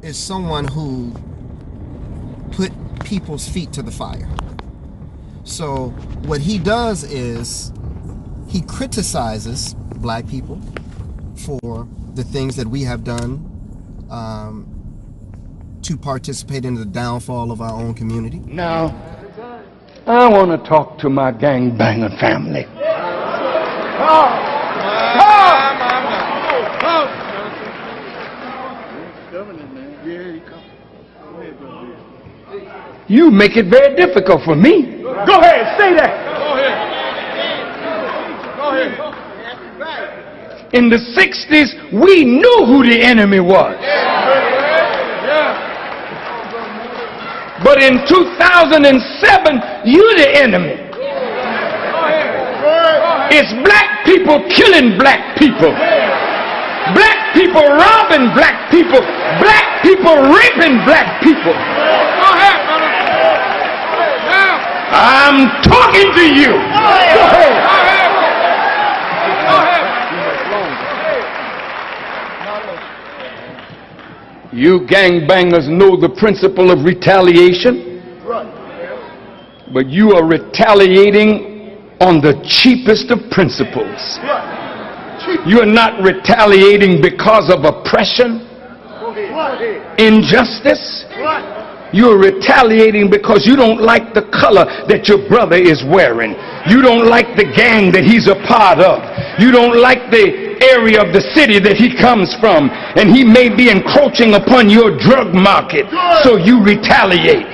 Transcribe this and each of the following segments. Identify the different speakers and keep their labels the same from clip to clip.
Speaker 1: is someone who put people's feet to the fire. So what he does is he criticizes black people for the things that we have done to participate in the downfall of our own community.
Speaker 2: Now, I want to talk to my gangbanger family. You make it very difficult for me. Go ahead, say that. Go ahead. In the 60s, we knew who the enemy was. But in 2007, you're the enemy. It's black people killing black people. Black people robbing black people. Black people raping black people. Go ahead, brother. I'm talking to you. Go ahead. You gangbangers know the principle of retaliation, but you are retaliating on the cheapest of principles. You are not retaliating because of oppression, injustice. You are retaliating because you don't like the color that your brother is wearing. You don't like the gang that he's a part of. You don't like the area of the city that he comes from, and he may be encroaching upon your drug market, so you retaliate.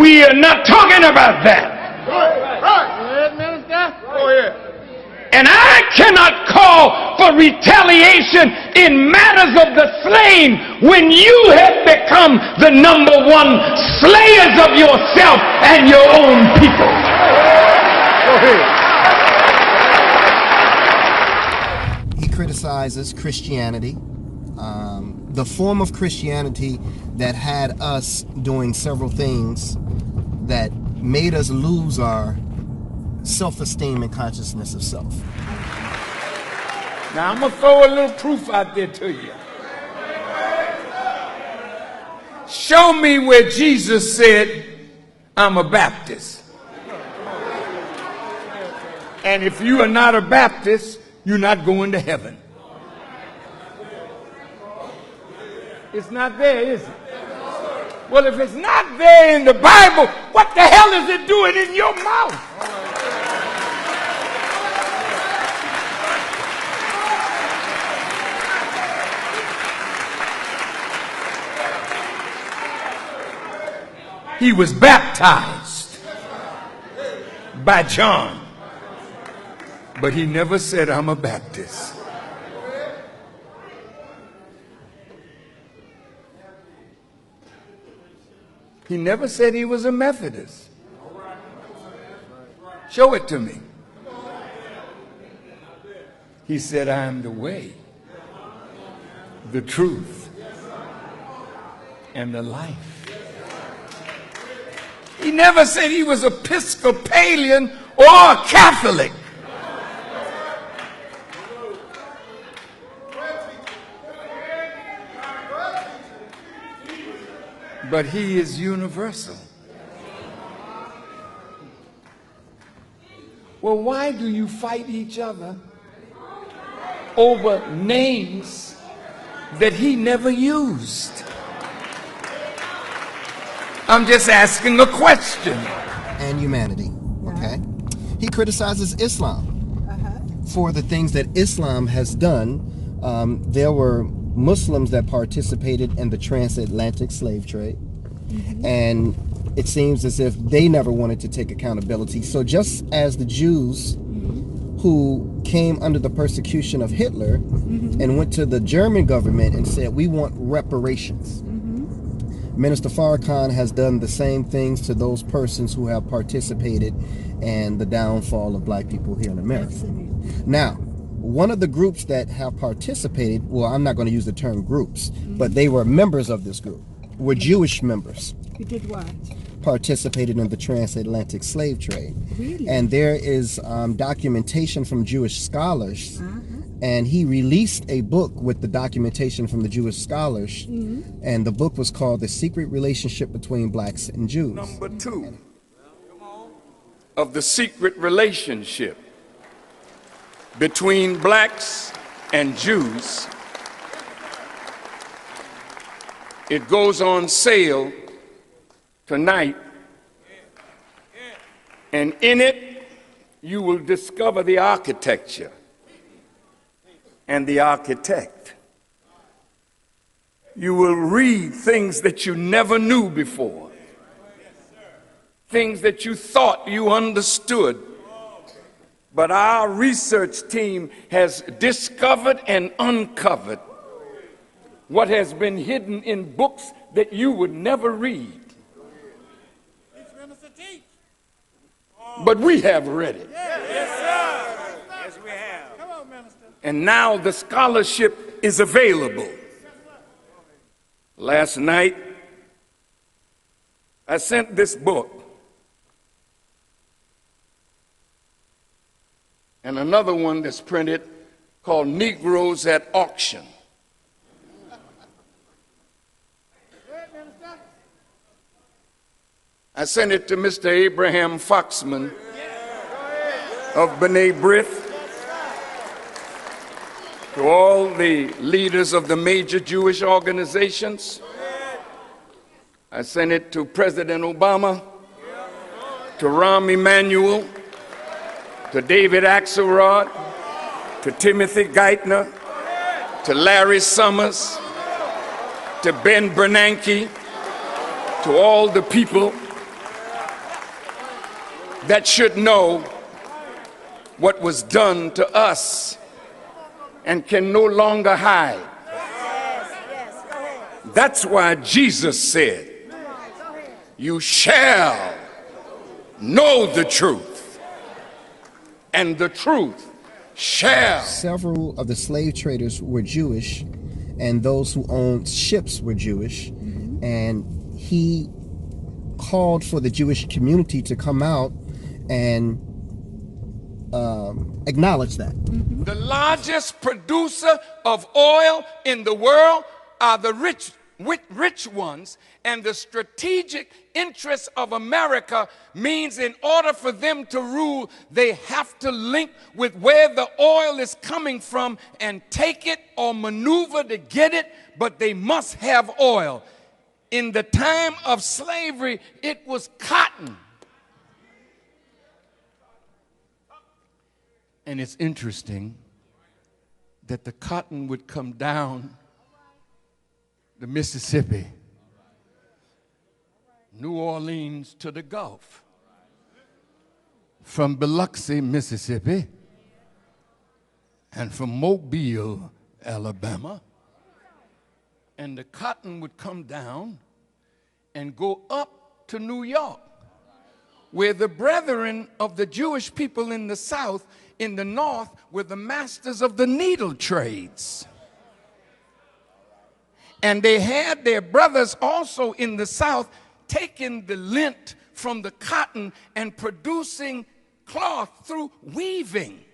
Speaker 2: We are not talking about that. And I cannot call for retaliation in matters of the slain when you have become the #1 slayers of yourself and your own people. Go ahead.
Speaker 1: He criticizes Christianity, the form of Christianity that had us doing several things that made us lose our self-esteem and consciousness of self.
Speaker 2: Now I'm going to throw a little proof out there to you. Show me where Jesus said, I'm a Baptist. And if you are not a Baptist, you're not going to heaven. It's not there, is it? Well, if it's not there in the Bible, what the hell is it doing in your mouth? He was baptized by John, but he never said, I'm a Baptist. He never said he was a Methodist. Show it to me. He said, I am the way, the truth, and the life. He never said he was Episcopalian or Catholic. But he is universal. Well, why do you fight each other over names that he never used? I'm just asking a question.
Speaker 1: And humanity, okay? He criticizes Islam for the things that Islam has done. There were Muslims that participated in the transatlantic slave trade, and it seems as if they never wanted to take accountability. So just as the Jews who came under the persecution of Hitler and went to the German government and said, we want reparations, Minister Farrakhan has done the same things to those persons who have participated in the downfall of black people here in America. Now, one of the groups that have participated, well, I'm not going to use the term groups, but they were members of this group, were Jewish members.
Speaker 3: You did what?
Speaker 1: Participated in the transatlantic slave trade.
Speaker 3: Really?
Speaker 1: And there is documentation from Jewish scholars and he released a book with the documentation from the Jewish scholars, and the book was called The Secret Relationship Between Blacks and Jews.
Speaker 2: Number 2 of the secret relationship between blacks and Jews. It goes on sale tonight, and in it you will discover the architecture and the architect. You will read things that you never knew before, things that you thought you understood, but our research team has discovered and uncovered what has been hidden in books that you would never read. But we have read it.
Speaker 3: Yes, sir. Yes, we have. Come on, Minister.
Speaker 2: And now the scholarship is available. Last night, I sent this book and another one that's printed called Negroes at Auction. I sent it to Mr. Abraham Foxman of B'nai B'rith, to all the leaders of the major Jewish organizations. I sent it to President Obama, to Rahm Emanuel, to David Axelrod, to Timothy Geithner, to Larry Summers, to Ben Bernanke, to all the people that should know what was done to us and can no longer hide. That's why Jesus said, "You shall know the truth, and the truth shall."
Speaker 1: Several of the slave traders were Jewish, and those who owned ships were Jewish, and he called for the Jewish community to come out and acknowledge that.
Speaker 2: The largest producer of oil in the world are the rich ones, and the strategic interests of America means in order for them to rule, they have to link with where the oil is coming from and take it or maneuver to get it, but they must have oil. In the time of slavery, it was cotton. And it's interesting that the cotton would come down the Mississippi, New Orleans to the Gulf, from Biloxi, Mississippi, and from Mobile, Alabama. And the cotton would come down and go up to New York, where the brethren of the Jewish people in the South, in the North, were the masters of the needle trades. And they had their brothers also in the South taking the lint from the cotton and producing cloth through weaving.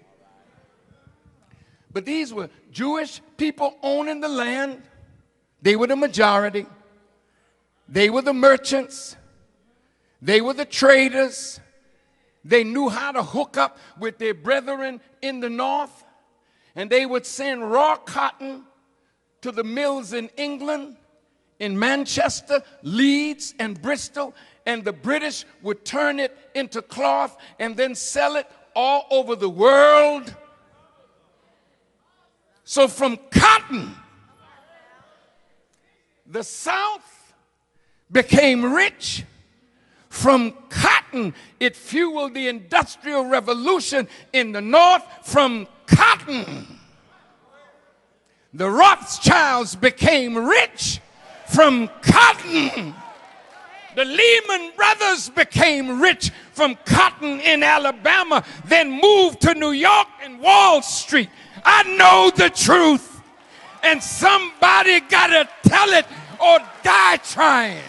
Speaker 2: But these were Jewish people owning the land. They were the majority. They were the merchants. They were the traders. They knew how to hook up with their brethren in the North, and they would send raw cotton to the mills in England, in Manchester, Leeds, and Bristol, and the British would turn it into cloth and then sell it all over the world. So from cotton, the South became rich. From cotton, it fueled the Industrial Revolution in the North. From cotton, the Rothschilds became rich. From cotton, the Lehman Brothers became rich from cotton in Alabama, then moved to New York and Wall Street. I know the truth, and somebody got to tell it or die trying.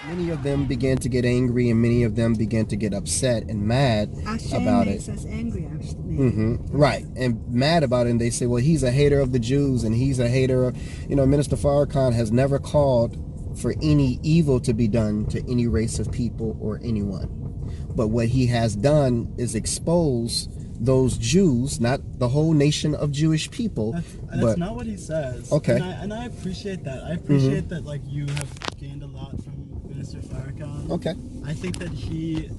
Speaker 1: Many of them began to get angry, and many of them began to get upset and mad about it.
Speaker 4: Makes us angry, actually.
Speaker 1: Right, and mad about it, and they say, well, he's a hater of the Jews, and he's a hater of, Minister Farrakhan has never called for any evil to be done to any race of people or anyone. But what he has done is expose those Jews, not the whole nation of Jewish people.
Speaker 5: That's not what he says.
Speaker 1: Okay.
Speaker 5: And I appreciate that. I appreciate that, like, you have gained a lot from Minister Farrakhan.
Speaker 1: Okay.
Speaker 5: I think that he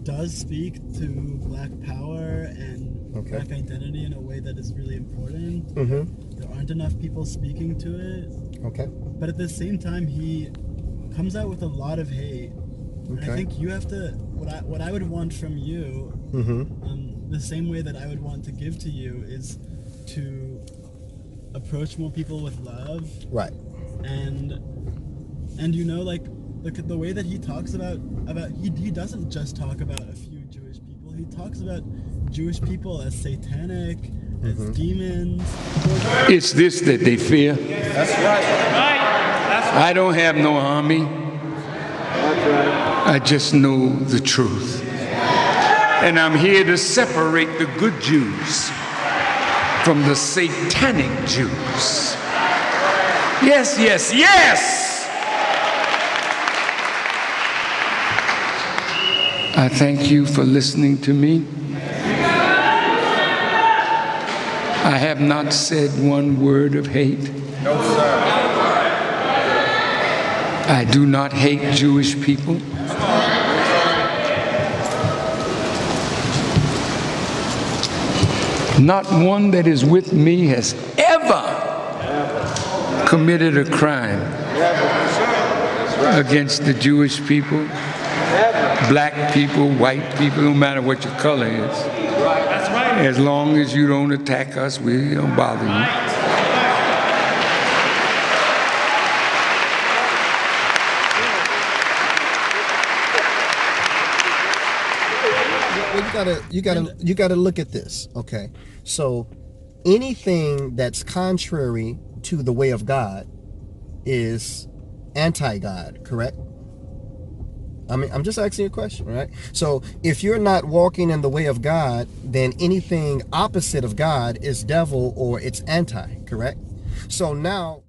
Speaker 5: does speak to Black power and Black identity in a way that is really important. There aren't enough people speaking to it.
Speaker 1: Okay.
Speaker 5: But at the same time, he comes out with a lot of hate. And I think you have to, what I would want from you, the same way that I would want to give to you, is to approach more people with love.
Speaker 1: Right.
Speaker 5: And like the way that he talks about he doesn't just talk about a few Jewish people. He talks about Jewish people as satanic, as demons.
Speaker 2: It's this that they fear. That's right. I don't have no army. That's right. I just know the truth. And I'm here to separate the good Jews from the satanic Jews. Yes, yes, yes! I thank you for listening to me. I have not said one word of hate. No, sir. I do not hate Jewish people. Not one that is with me has ever committed a crime against the Jewish people, Black people, white people, no matter what your color is. That's right. As long as you don't attack us, we don't bother you.
Speaker 1: Well, you gotta look at this, okay? So anything that's contrary to the way of God is anti-God, correct? I mean, I'm just asking you a question, right? So if you're not walking in the way of God, then anything opposite of God is devil or it's anti, correct? So now